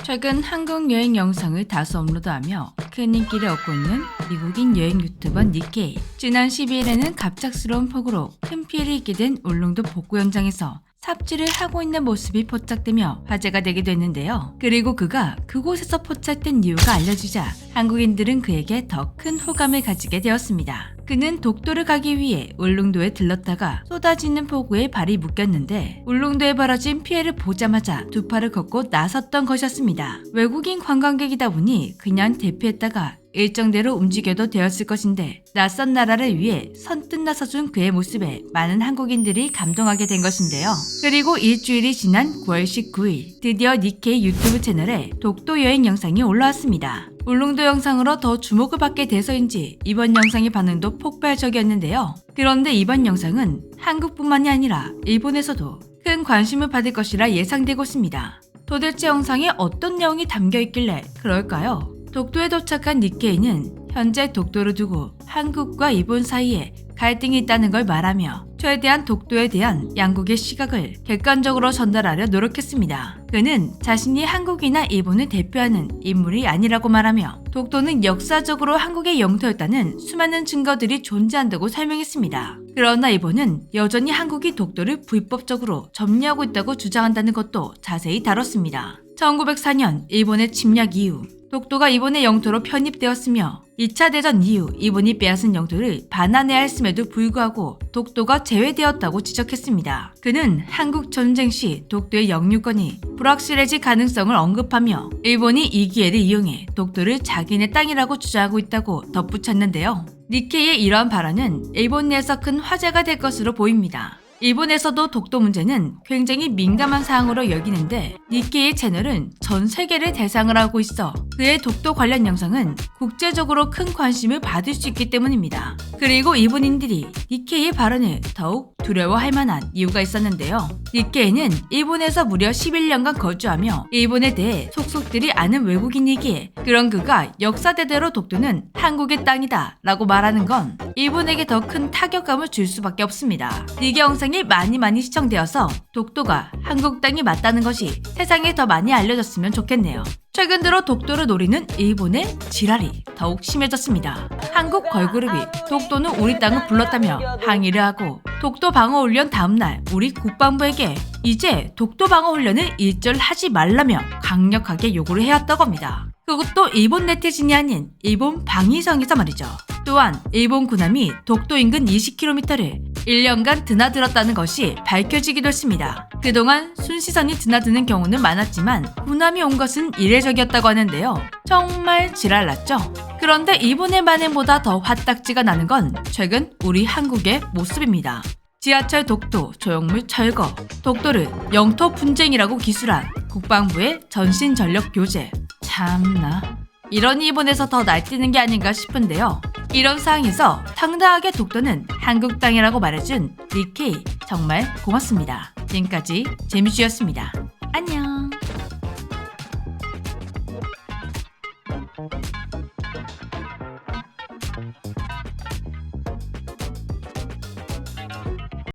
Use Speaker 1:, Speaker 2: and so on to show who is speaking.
Speaker 1: 최근 한국 여행 영상을 다수 업로드하며 큰 인기를 얻고 있는 미국인 여행 유튜버 니케이. 지난 12일에는 갑작스러운 폭우로 큰 피해를 입게 된 울릉도 복구 현장에서 삽질을 하고 있는 모습이 포착되며 화제가 되기도 했는데요. 그리고 그가 그곳에서 포착된 이유가 알려지자 한국인들은 그에게 더 큰 호감을 가지게 되었습니다. 그는 독도를 가기 위해 울릉도에 들렀다가 쏟아지는 폭우에 발이 묶였는데 울릉도에 벌어진 피해를 보자마자 두 팔을 걷고 나섰던 것이었습니다. 외국인 관광객이다 보니 그냥 대피했다가 일정대로 움직여도 되었을 것인데 낯선 나라를 위해 선뜻 나서준 그의 모습에 많은 한국인들이 감동하게 된 것인데요. 그리고 일주일이 지난 9월 19일 드디어 니케이 유튜브 채널에 독도 여행 영상이 올라왔습니다. 울릉도 영상으로 더 주목을 받게 돼서인지 이번 영상의 반응도 폭발적이었는데요. 그런데 이번 영상은 한국뿐만이 아니라 일본에서도 큰 관심을 받을 것이라 예상되고 있습니다. 도대체 영상에 어떤 내용이 담겨 있길래 그럴까요? 독도에 도착한 니케이는 현재 독도를 두고 한국과 일본 사이에 갈등이 있다는 걸 말하며 최대한 독도에 대한 양국의 시각을 객관적으로 전달하려 노력했습니다. 그는 자신이 한국이나 일본을 대표하는 인물이 아니라고 말하며 독도는 역사적으로 한국의 영토였다는 수많은 증거들이 존재한다고 설명했습니다. 그러나 일본은 여전히 한국이 독도를 불법적으로 점유하고 있다고 주장한다는 것도 자세히 다뤘습니다. 1904년 일본의 침략 이후 독도가 일본의 영토로 편입되었으며 2차 대전 이후 일본이 빼앗은 영토를 반환해야 했음에도 불구하고 독도가 제외되었다고 지적했습니다. 그는 한국 전쟁 시 독도의 영유권이 불확실해질 가능성을 언급하며 일본이 이 기회를 이용해 독도를 자기네 땅이라고 주장하고 있다고 덧붙였는데요. 니케이의 이러한 발언은 일본 내에서 큰 화제가 될 것으로 보입니다. 일본에서도 독도 문제는 굉장히 민감한 사항으로 여기는데 니케이의 채널은 전 세계를 대상을 하고 있어 그의 독도 관련 영상은 국제적으로 큰 관심을 받을 수 있기 때문입니다. 그리고 일본인들이 니케이의 발언을 더욱 두려워할 만한 이유가 있었는데요. 니케이는 일본에서 무려 11년간 거주하며 일본에 대해 속속들이 아는 외국인이기에 그런 그가 역사대대로 독도는 한국의 땅이다 라고 말하는 건 일본에게 더 큰 타격감을 줄 수밖에 없습니다. 니케이 영상이 많이 시청되어서 독도가 한국 땅이 맞다는 것이 세상에 더 많이 알려졌으면 좋겠네요. 최근 들어 독도를 노리는 일본의 지랄이 더욱 심해졌습니다. 한국 걸그룹이 독도는 우리 땅을 불렀다며 항의를 하고 독도 방어 훈련 다음날 우리 국방부에게 이제 독도 방어 훈련을 일절 하지 말라며 강력하게 요구를 해왔다고 합니다. 그것도 일본 네티즌이 아닌 일본 방위성에서 말이죠. 또한 일본 군함이 독도 인근 20km를 1년간 드나들었다는 것이 밝혀지기도 했습니다. 그동안 순시선이 드나드는 경우는 많았지만 군함이 온 것은 이례적이었다고 하는데요. 정말 지랄났죠? 그런데 일본의 만행보다 더 화딱지가 나는 건 최근 우리 한국의 모습입니다. 지하철 독도 조형물 철거, 독도를 영토 분쟁이라고 기술한 국방부의 전신전력 교제. 참나. 이런 일본에서 더 날뛰는 게 아닌가 싶은데요. 이런 상황에서 당당하게 독도는 한국 땅이라고 말해준 니케이 정말 고맙습니다. 지금까지 재미쥐였습니다. 안녕.